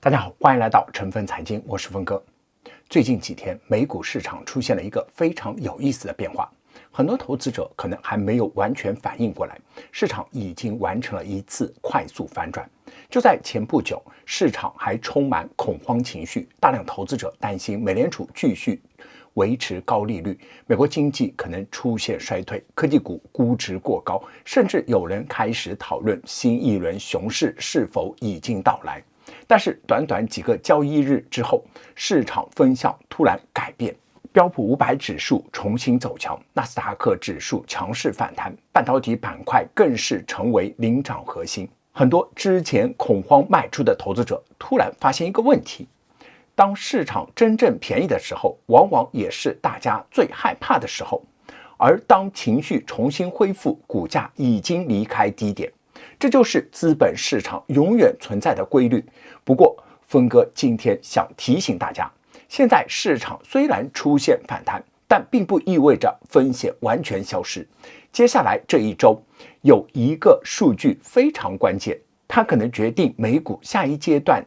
大家好，欢迎来到晨风财经，我是峰哥。最近几天，美股市场出现了一个非常有意思的变化，很多投资者可能还没有完全反应过来，市场已经完成了一次快速反转。就在前不久，市场还充满恐慌情绪，大量投资者担心美联储继续维持高利率，美国经济可能出现衰退，科技股估值过高，甚至有人开始讨论新一轮熊市是否已经到来。但是短短几个交易日之后，市场风向突然改变，标普500指数重新走强，纳斯达克指数强势反弹，半导体板块更是成为领涨核心。很多之前恐慌卖出的投资者突然发现一个问题，当市场真正便宜的时候，往往也是大家最害怕的时候，而当情绪重新恢复，股价已经离开低点。这就是资本市场永远存在的规律。不过，峰哥今天想提醒大家，现在市场虽然出现反弹，但并不意味着风险完全消失。接下来这一周，有一个数据非常关键，它可能决定美股下一阶段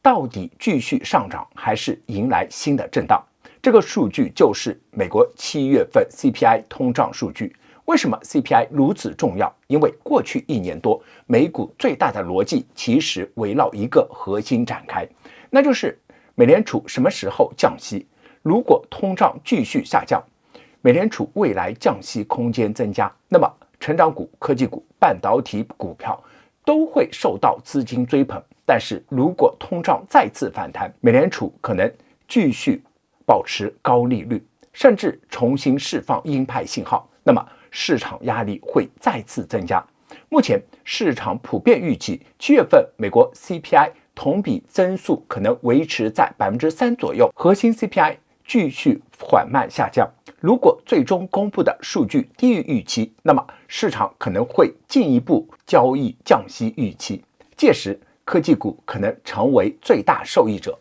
到底继续上涨，还是迎来新的震荡。这个数据就是美国7月份 CPI 通胀数据。为什么 CPI 如此重要？因为过去1年多，美股最大的逻辑其实围绕一个核心展开，那就是美联储什么时候降息。如果通胀继续下降，美联储未来降息空间增加，那么成长股、科技股、半导体股票都会受到资金追捧。但是如果通胀再次反弹，美联储可能继续保持高利率，甚至重新释放鹰派信号，那么市场压力会再次增加。目前市场普遍预计7月份美国 CPI 同比增速可能维持在 3% 左右，核心 CPI 继续缓慢下降。如果最终公布的数据低于预期，那么市场可能会进一步交易降息预期，届时科技股可能成为最大受益者。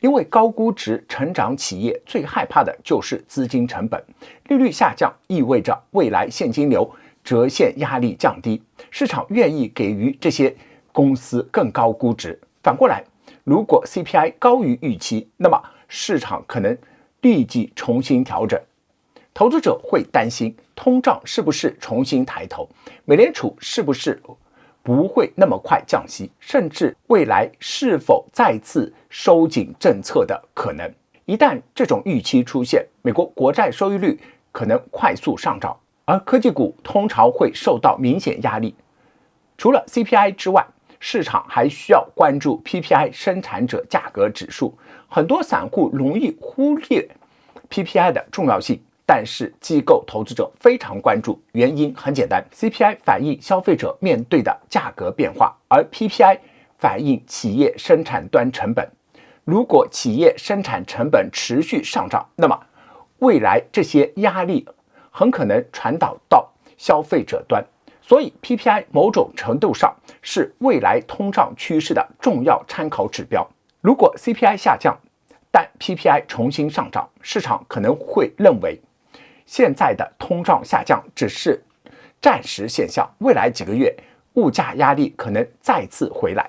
因为高估值成长企业最害怕的就是资金成本，利率下降意味着未来现金流折现压力降低，市场愿意给予这些公司更高估值。反过来，如果 CPI 高于预期，那么市场可能立即重新调整。投资者会担心通胀是不是重新抬头，美联储是不是不会那么快降息，甚至未来是否再次收紧政策的可能。一旦这种预期出现，美国国债收益率可能快速上涨，而科技股通常会受到明显压力。除了 CPI 之外，市场还需要关注 PPI 生产者价格指数。很多散户容易忽略 PPI 的重要性，但是机构投资者非常关注，原因很简单， CPI 反映消费者面对的价格变化，而 PPI 反映企业生产端成本。如果企业生产成本持续上涨，那么未来这些压力很可能传导到消费者端，所以 PPI 某种程度上是未来通胀趋势的重要参考指标。如果 CPI 下降，但 PPI 重新上涨，市场可能会认为现在的通胀下降只是暂时现象，未来几个月物价压力可能再次回来。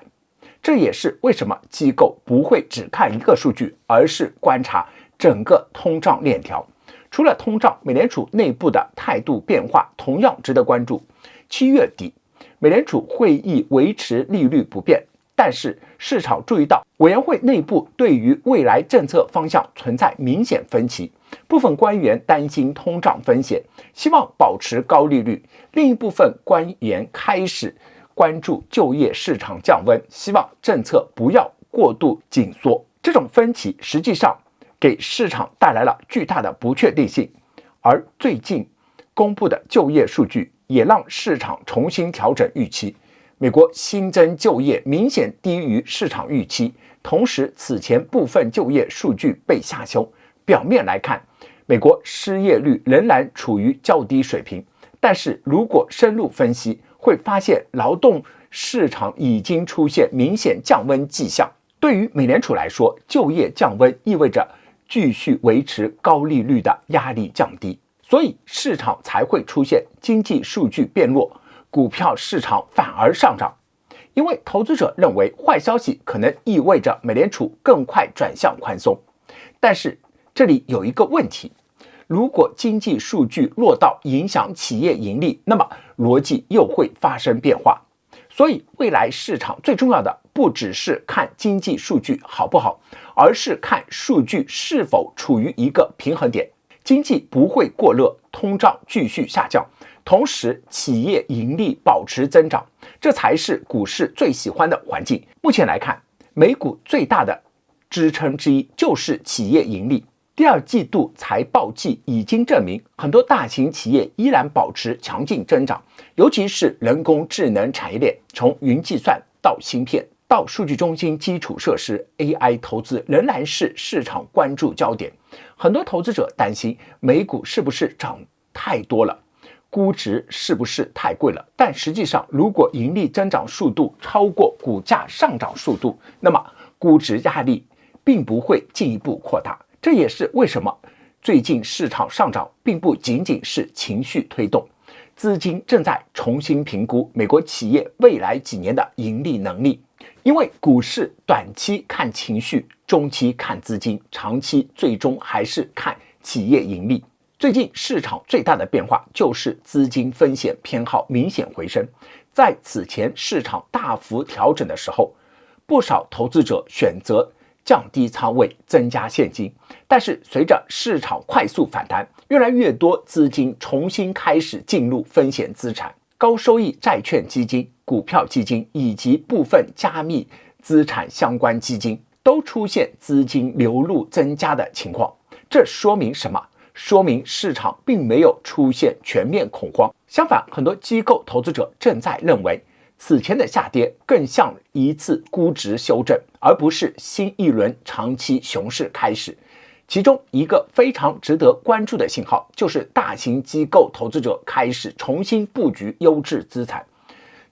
这也是为什么机构不会只看一个数据，而是观察整个通胀链条。除了通胀，美联储内部的态度变化同样值得关注。7月底，美联储会议维持利率不变，但是市场注意到委员会内部对于未来政策方向存在明显分歧，部分官员担心通胀风险，希望保持高利率；另一部分官员开始关注就业市场降温，希望政策不要过度紧缩。这种分歧实际上给市场带来了巨大的不确定性，而最近公布的就业数据也让市场重新调整预期。美国新增就业明显低于市场预期，同时此前部分就业数据被下修。表面来看，美国失业率仍然处于较低水平，但是如果深入分析，会发现劳动市场已经出现明显降温迹象。对于美联储来说，就业降温意味着继续维持高利率的压力降低，所以市场才会出现经济数据变弱，股票市场反而上涨。因为投资者认为坏消息可能意味着美联储更快转向宽松。但是这里有一个问题，如果经济数据落到影响企业盈利，那么逻辑又会发生变化。所以未来市场最重要的不只是看经济数据好不好，而是看数据是否处于一个平衡点，经济不会过热，通胀继续下降，同时企业盈利保持增长，这才是股市最喜欢的环境。目前来看，美股最大的支撑之一就是企业盈利。第二季度财报季已经证明，很多大型企业依然保持强劲增长，尤其是人工智能产业链，从云计算到芯片到数据中心基础设施 ，AI 投资仍然是市场关注焦点。很多投资者担心美股是不是涨太多了，估值是不是太贵了？但实际上，如果盈利增长速度超过股价上涨速度，那么估值压力并不会进一步扩大。这也是为什么最近市场上涨并不仅仅是情绪推动，资金正在重新评估美国企业未来几年的盈利能力。因为股市短期看情绪，中期看资金，长期最终还是看企业盈利。最近市场最大的变化就是资金风险偏好明显回升。在此前市场大幅调整的时候，不少投资者选择降低仓位，增加现金。但是随着市场快速反弹，越来越多资金重新开始进入风险资产，高收益债券基金、股票基金以及部分加密资产相关基金都出现资金流入增加的情况。这说明什么？说明市场并没有出现全面恐慌。相反，很多机构投资者正在认为，此前的下跌更像一次估值修正，而不是新一轮长期熊市开始。其中一个非常值得关注的信号，就是大型机构投资者开始重新布局优质资产。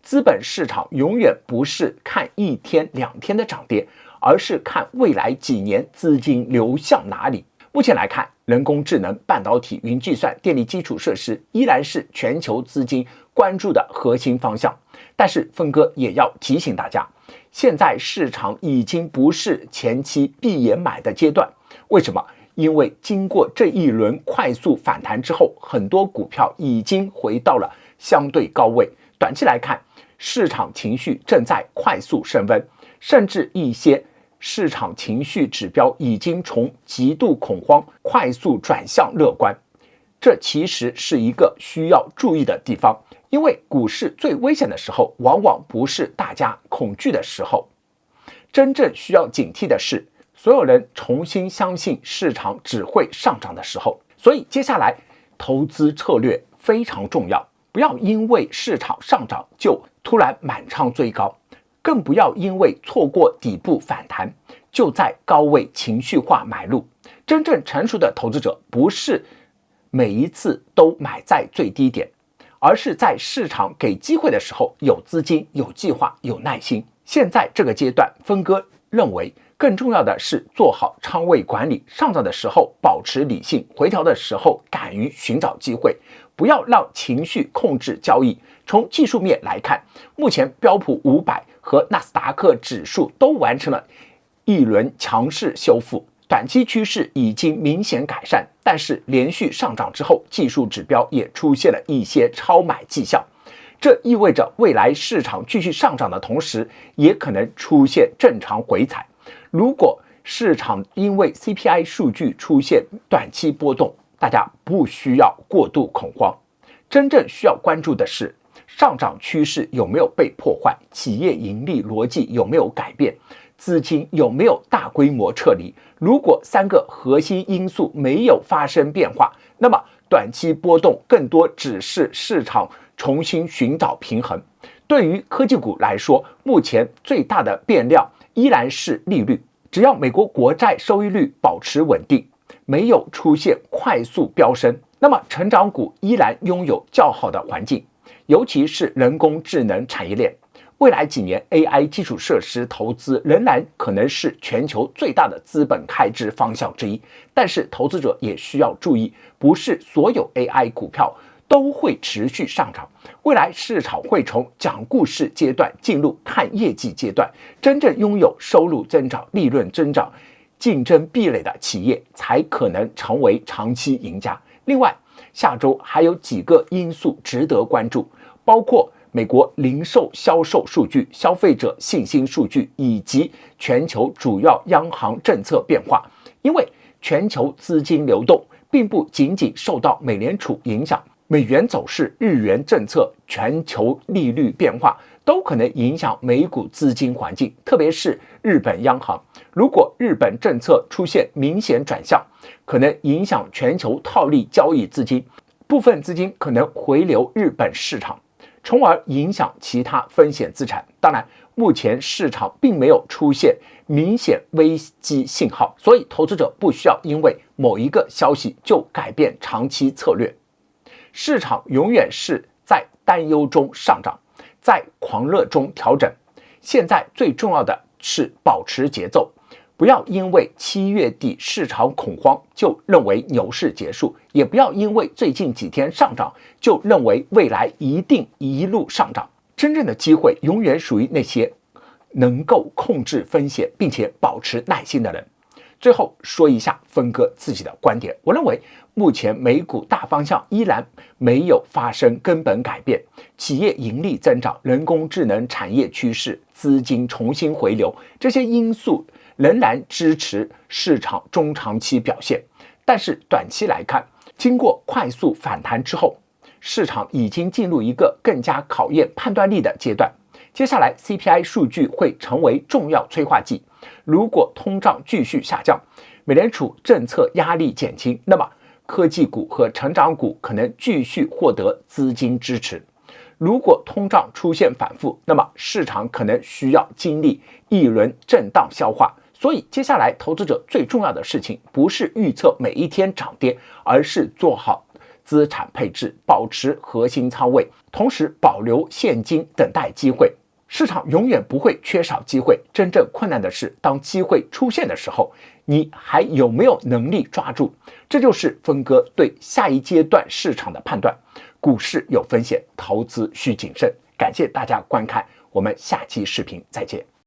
资本市场永远不是看一天两天的涨跌，而是看未来几年资金流向哪里。目前来看，人工智能、半导体、云计算、电力基础设施依然是全球资金关注的核心方向。但是峰哥也要提醒大家，现在市场已经不是前期闭眼买的阶段。为什么？因为经过这一轮快速反弹之后，很多股票已经回到了相对高位。短期来看，市场情绪正在快速升温，甚至一些市场情绪指标已经从极度恐慌快速转向乐观。这其实是一个需要注意的地方，因为股市最危险的时候往往不是大家恐惧的时候，真正需要警惕的是所有人重新相信市场只会上涨的时候。所以接下来投资策略非常重要，不要因为市场上涨就突然满仓追高，更不要因为错过底部反弹就在高位情绪化买入。真正成熟的投资者不是每一次都买在最低点，而是在市场给机会的时候有资金、有计划、有耐心。现在这个阶段，峰哥认为更重要的是做好仓位管理，上涨的时候保持理性，回调的时候敢于寻找机会，不要让情绪控制交易。从技术面来看，目前标普500和纳斯达克指数都完成了一轮强势修复，短期趋势已经明显改善，但是连续上涨之后，技术指标也出现了一些超买迹象。这意味着未来市场继续上涨的同时，也可能出现正常回踩。如果市场因为 CPI 数据出现短期波动，大家不需要过度恐慌。真正需要关注的是，上涨趋势有没有被破坏，企业盈利逻辑有没有改变，资金有没有大规模撤离。如果三个核心因素没有发生变化，那么短期波动更多只是市场重新寻找平衡。对于科技股来说，目前最大的变量依然是利率。只要美国国债收益率保持稳定，没有出现快速飙升，那么成长股依然拥有较好的环境，尤其是人工智能产业链。未来几年 AI 基础设施投资仍然可能是全球最大的资本开支方向之一，但是投资者也需要注意，不是所有 AI 股票都会持续上涨。未来市场会从讲故事阶段进入看业绩阶段，真正拥有收入增长、利润增长、竞争壁垒的企业才可能成为长期赢家。另外，下周还有几个因素值得关注，包括美国零售销售数据、消费者信心数据以及全球主要央行政策变化。因为全球资金流动并不仅仅受到美联储影响，美元走势、日元政策、全球利率变化都可能影响美股资金环境，特别是日本央行。如果日本政策出现明显转向，可能影响全球套利交易资金，部分资金可能回流日本市场，从而影响其他风险资产。当然，目前市场并没有出现明显危机信号，所以投资者不需要因为某一个消息就改变长期策略。市场永远是在担忧中上涨，在狂热中调整。现在最重要的是保持节奏，不要因为7月底市场恐慌就认为牛市结束，也不要因为最近几天上涨就认为未来一定一路上涨。真正的机会永远属于那些能够控制风险并且保持耐心的人。最后说一下峰哥自己的观点，我认为目前美股大方向依然没有发生根本改变，企业盈利增长、人工智能产业趋势、资金重新回流，这些因素仍然支持市场中长期表现。但是短期来看，经过快速反弹之后，市场已经进入一个更加考验判断力的阶段。接下来 CPI 数据会成为重要催化剂，如果通胀继续下降，美联储政策压力减轻，那么科技股和成长股可能继续获得资金支持。如果通胀出现反复，那么市场可能需要经历一轮震荡消化。所以接下来投资者最重要的事情不是预测每一天涨跌，而是做好资产配置，保持核心仓位，同时保留现金等待机会。市场永远不会缺少机会，真正困难的是当机会出现的时候，你还有没有能力抓住？这就是峰哥对下一阶段市场的判断。股市有风险，投资需谨慎。感谢大家观看，我们下期视频再见。